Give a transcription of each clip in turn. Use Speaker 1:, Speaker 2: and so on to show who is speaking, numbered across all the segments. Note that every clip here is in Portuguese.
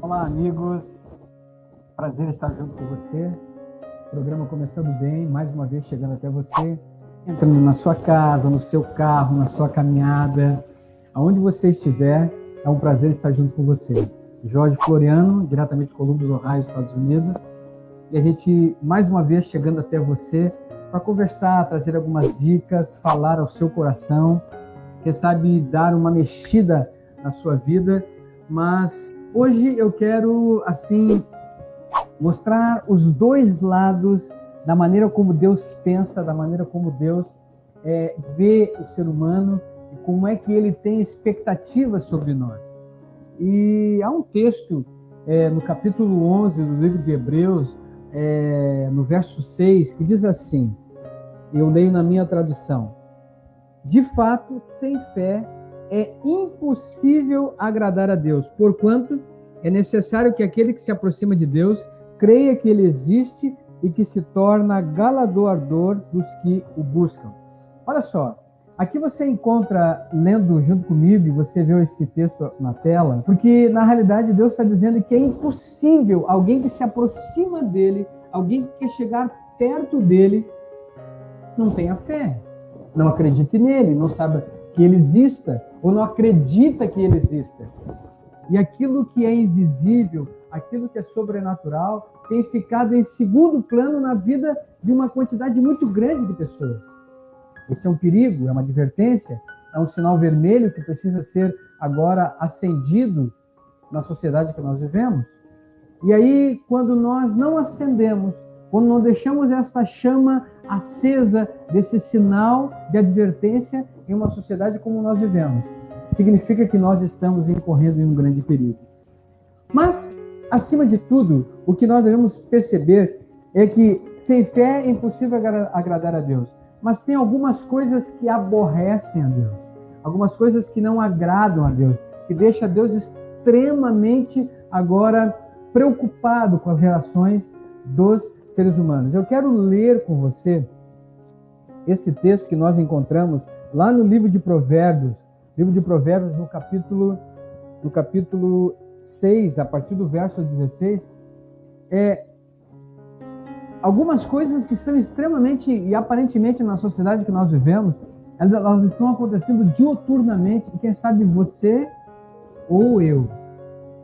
Speaker 1: Olá, amigos. Prazer estar junto com você. Programa começando bem, mais uma vez chegando até você, entrando na sua casa, no seu carro, na sua caminhada, aonde você estiver, é um prazer estar junto com você. Jorge Floriano, diretamente de Columbus, Ohio, Estados Unidos, e a gente mais uma vez chegando até você para conversar, trazer algumas dicas, falar ao seu coração, quem sabe dar uma mexida na sua vida, mas hoje eu quero, assim, mostrar os dois lados da maneira como Deus pensa, da maneira como Deus vê o ser humano e como é que ele tem expectativas sobre nós. E há um texto no capítulo 11 do livro de Hebreus, no verso 6, que diz assim, eu leio na minha tradução: de fato, sem fé é impossível agradar a Deus, porquanto é necessário que aquele que se aproxima de Deus creia que ele existe e que se torna galardoador dos que o buscam. Olha só, aqui você encontra, lendo junto comigo, e você vê esse texto na tela, porque na realidade Deus está dizendo que é impossível alguém que se aproxima dele, alguém que quer chegar perto dele, não tenha fé, não acredite nele, não sabe que ele exista, ou não acredita que ele exista. E aquilo que é invisível, aquilo que é sobrenatural, tem ficado em segundo plano na vida de uma quantidade muito grande de pessoas. Esse é um perigo, é uma advertência, é um sinal vermelho que precisa ser agora acendido na sociedade que nós vivemos. E aí, quando nós não acendemos, quando não deixamos essa chama acesa desse sinal de advertência em uma sociedade como nós vivemos, significa que nós estamos incorrendo em um grande perigo. Mas, acima de tudo, o que nós devemos perceber é que sem fé é impossível agradar a Deus. Mas tem algumas coisas que aborrecem a Deus, algumas coisas que não agradam a Deus, que deixam Deus extremamente agora preocupado com as relações dos seres humanos. Eu quero ler com você esse texto que nós encontramos lá no livro de Provérbios, no capítulo 6, a partir do verso 16, algumas coisas que são extremamente e aparentemente na sociedade que nós vivemos, elas estão acontecendo diuturnamente e quem sabe você ou eu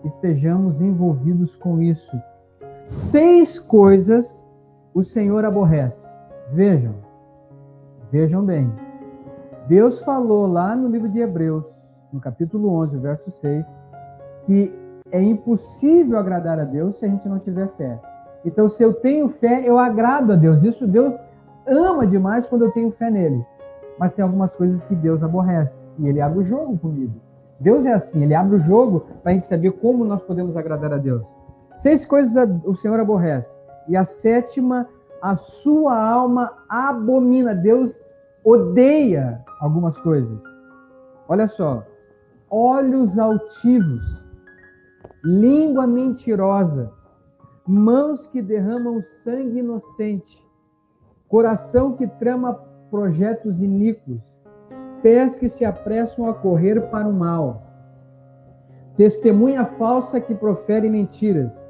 Speaker 1: estejamos envolvidos com isso. 6 coisas o Senhor aborrece. Vejam bem. Deus falou lá no livro de Hebreus, no capítulo 11, verso 6, que é impossível agradar a Deus se a gente não tiver fé. Então, se eu tenho fé, eu agrado a Deus. Isso Deus ama demais quando eu tenho fé nele. Mas tem algumas coisas que Deus aborrece. E ele abre o jogo comigo. Deus é assim, ele abre o jogo para a gente saber como nós podemos agradar a Deus. 6 coisas o Senhor aborrece. E a 7ª, a sua alma abomina. Deus odeia algumas coisas. Olha só. Olhos altivos, língua mentirosa, mãos que derramam sangue inocente, coração que trama projetos iníquos, pés que se apressam a correr para o mal, testemunha falsa que profere mentiras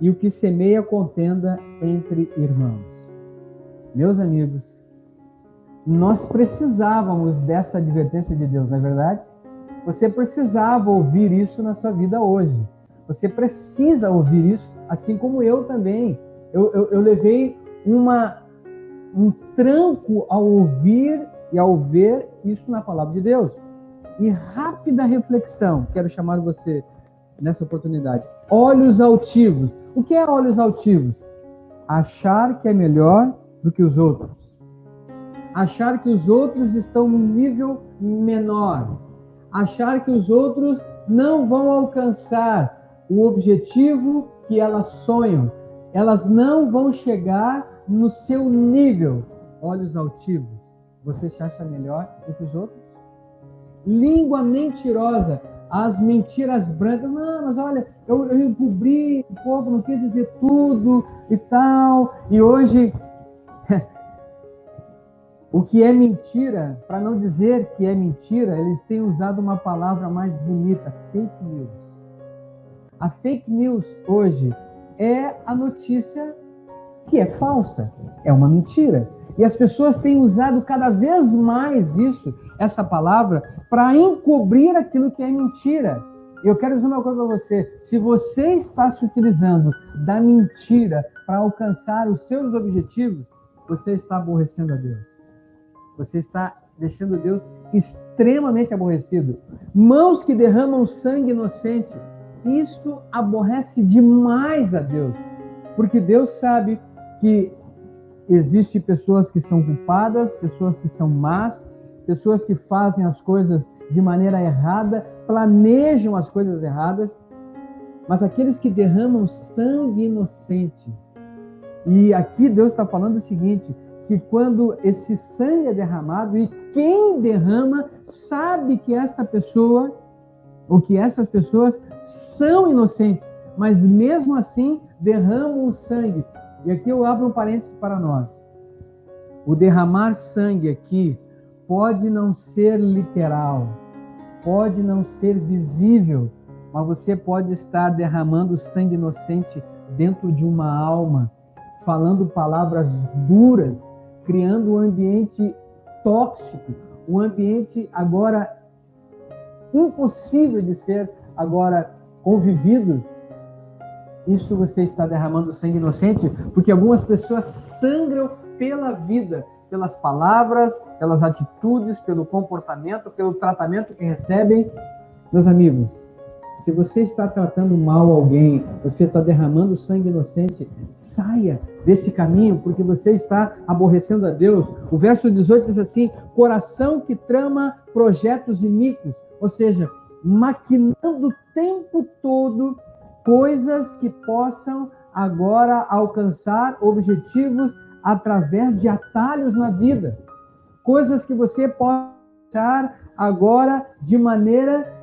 Speaker 1: e o que semeia contenda entre irmãos. Meus amigos, nós precisávamos dessa advertência de Deus, não é verdade? Você precisava ouvir isso na sua vida hoje. Você precisa ouvir isso, assim como eu também. Eu levei um tranco ao ouvir e ao ver isso na palavra de Deus. E rápida reflexão, quero chamar você nessa oportunidade. Olhos altivos. O que é olhos altivos? Achar que é melhor do que os outros. Achar que os outros estão num nível menor. Achar que os outros não vão alcançar o objetivo que elas sonham. Elas não vão chegar no seu nível. Olhos altivos. Você se acha melhor do que os outros? Língua mentirosa. As mentiras brancas. Não, mas olha, eu encobri um pouco, não quis dizer tudo e tal. E hoje, o que é mentira, para não dizer que é mentira, eles têm usado uma palavra mais bonita, fake news. A fake news hoje é a notícia que é falsa, é uma mentira. E as pessoas têm usado cada vez mais essa palavra, para encobrir aquilo que é mentira. Eu quero dizer uma coisa para você: se você está se utilizando da mentira para alcançar os seus objetivos, você está aborrecendo a Deus. Você está deixando Deus extremamente aborrecido. Mãos que derramam sangue inocente, isso aborrece demais a Deus, porque Deus sabe que existem pessoas que são culpadas, pessoas que são más, pessoas que fazem as coisas de maneira errada, planejam as coisas erradas, mas aqueles que derramam sangue inocente, e aqui Deus está falando o seguinte, que quando esse sangue é derramado, e quem derrama sabe que esta pessoa, ou que essas pessoas são inocentes, mas mesmo assim derramam o sangue. E aqui eu abro um parênteses para nós. O derramar sangue aqui pode não ser literal, pode não ser visível, mas você pode estar derramando sangue inocente dentro de uma alma, falando palavras duras, criando um ambiente tóxico, um ambiente agora impossível de ser agora convivido. Isso você está derramando sangue inocente, porque algumas pessoas sangram pela vida, pelas palavras, pelas atitudes, pelo comportamento, pelo tratamento que recebem. Meus amigos, se você está tratando mal alguém, você está derramando sangue inocente, saia desse caminho, porque você está aborrecendo a Deus. O verso 18 diz assim: coração que trama projetos iníquos, ou seja, maquinando o tempo todo coisas que possam agora alcançar objetivos através de atalhos na vida. Coisas que você pode achar agora de maneira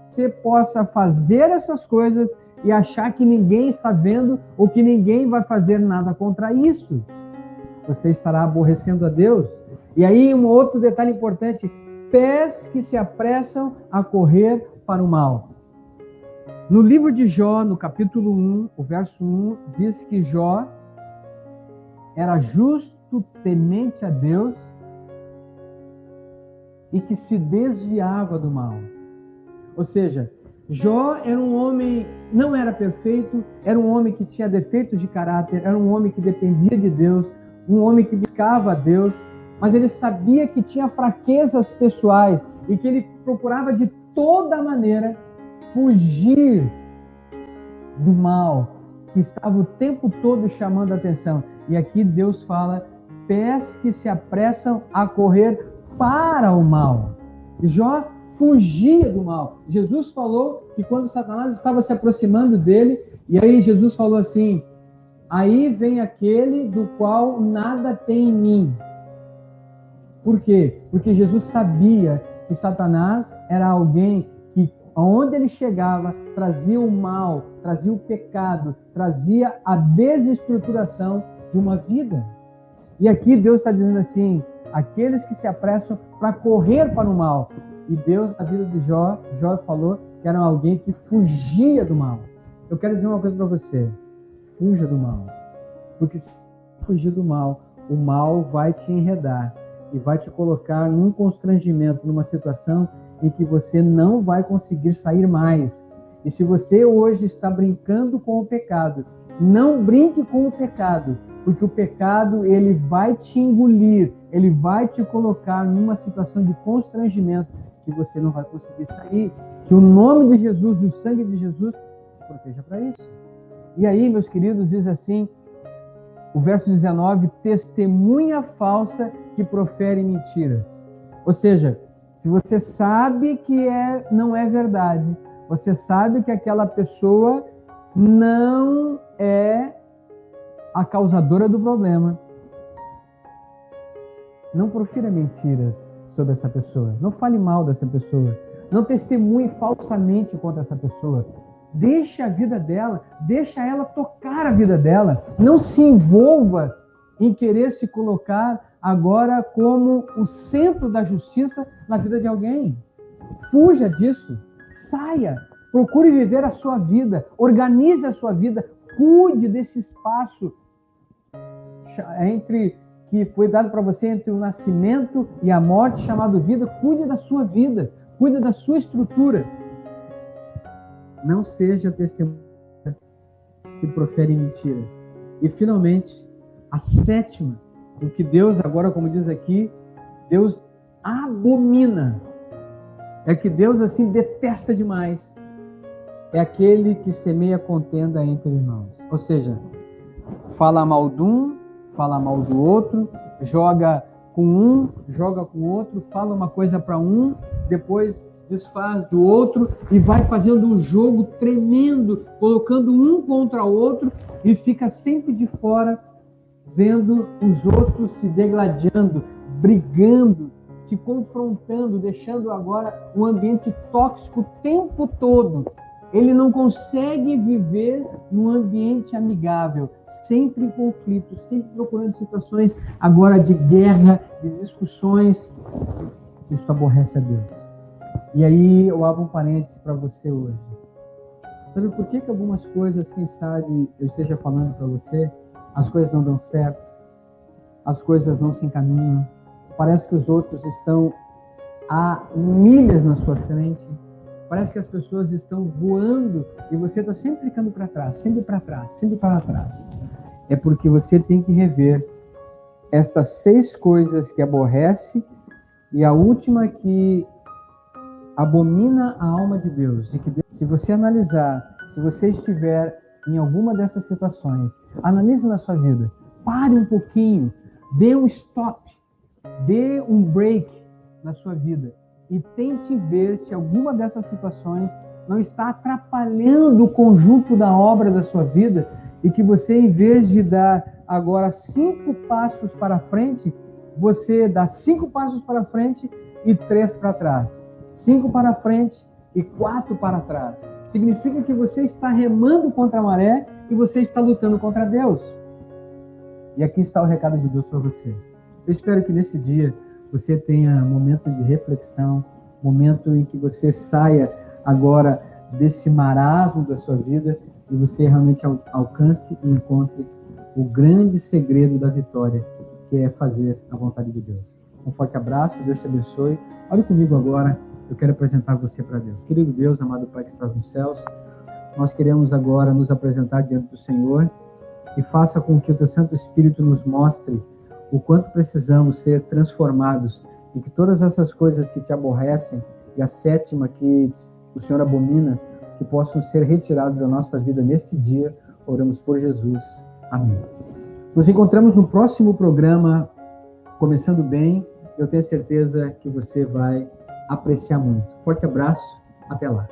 Speaker 1: que você possa fazer essas coisas e achar que ninguém está vendo ou que ninguém vai fazer nada contra isso. Você estará aborrecendo a Deus. E aí um outro detalhe importante: pés que se apressam a correr para o mal. No livro de Jó, no capítulo 1, o verso 1, diz que Jó era justo, temente a Deus e que se desviava do mal. Ou seja, Jó era um homem, não era perfeito, era um homem que tinha defeitos de caráter, era um homem que dependia de Deus, um homem que buscava a Deus, mas ele sabia que tinha fraquezas pessoais e que ele procurava de toda maneira fugir do mal, que estava o tempo todo chamando a atenção. E aqui Deus fala: pés que se apressam a correr para o mal. Jó fugia do mal. Jesus falou que quando Satanás estava se aproximando dele, e aí Jesus falou assim: aí vem aquele do qual nada tem em mim. Por quê? Porque Jesus sabia que Satanás era alguém que, onde ele chegava, trazia o mal, trazia o pecado, trazia a desestruturação de uma vida. E aqui Deus está dizendo assim: aqueles que se apressam para correr para o mal. E Deus, na vida de Jó falou que era alguém que fugia do mal. Eu quero dizer uma coisa para você: fuja do mal. Porque se fugir do mal, o mal vai te enredar e vai te colocar num constrangimento, numa situação em que você não vai conseguir sair mais. E se você hoje está brincando com o pecado, não brinque com o pecado, porque o pecado, ele vai te engolir, ele vai te colocar numa situação de constrangimento que você não vai conseguir sair. Que o nome de Jesus e o sangue de Jesus te proteja para isso. E aí, meus queridos, diz assim, o verso 19: testemunha falsa que profere mentiras. Ou seja, se você sabe que não é verdade, você sabe que aquela pessoa não é a causadora do problema, não profira mentiras sobre essa pessoa, não fale mal dessa pessoa, não testemunhe falsamente contra essa pessoa. Deixe a vida dela, deixa ela tocar a vida dela, não se envolva em querer se colocar agora como o centro da justiça na vida de alguém. Fuja disso, saia, Procure viver a sua vida, organize a sua vida, cuide desse espaço que foi dado para você entre o nascimento e a morte, chamado vida. Cuide da sua vida, cuide da sua estrutura. Não seja testemunha que profere mentiras. E finalmente, a sétima, o que Deus agora, como diz aqui, Deus abomina, é que Deus assim detesta demais, é aquele que semeia contenda entre irmãos. Ou seja, fala mal de um, fala mal do outro, joga com um, joga com o outro, fala uma coisa para um, depois desfaz do outro e vai fazendo um jogo tremendo, colocando um contra o outro e fica sempre de fora, vendo os outros se degladiando, brigando, se confrontando, deixando agora um ambiente tóxico o tempo todo. Ele não consegue viver num ambiente amigável, sempre em conflito, sempre procurando situações agora de guerra, de discussões. Isso aborrece a Deus. E aí eu abro um parêntese para você hoje. Sabe por que algumas coisas, quem sabe eu esteja falando para você, as coisas não dão certo, as coisas não se encaminham, parece que os outros estão a milhas na sua frente, parece que as pessoas estão voando e você está sempre ficando para trás, sempre para trás, sempre para trás. É porque você tem que rever estas 6 coisas que aborrece e a última que abomina a alma de Deus. E que Deus, se você analisar, se você estiver em alguma dessas situações, analise na sua vida, pare um pouquinho, dê um stop, dê um break na sua vida e tente ver se alguma dessas situações não está atrapalhando o conjunto da obra da sua vida e que você, em vez de dar agora 5 passos para frente, você dá 5 passos para frente e 3 para trás. 5 para frente e 4 para trás. Significa que você está remando contra a maré e você está lutando contra Deus. E aqui está o recado de Deus para você. Eu espero que nesse dia você tenha momento de reflexão, momento em que você saia agora desse marasmo da sua vida e você realmente alcance e encontre o grande segredo da vitória, que é fazer a vontade de Deus. Um forte abraço, Deus te abençoe. Olhe comigo agora, eu quero apresentar você para Deus. Querido Deus, amado Pai que estás nos céus, nós queremos agora nos apresentar diante do Senhor e faça com que o Teu Santo Espírito nos mostre o quanto precisamos ser transformados e que todas essas coisas que te aborrecem e a 7ª que o Senhor abomina, que possam ser retirados da nossa vida neste dia. Oramos por Jesus. Amém. Nos encontramos no próximo programa, Começando Bem. Eu tenho certeza que você vai apreciar muito. Forte abraço, até lá.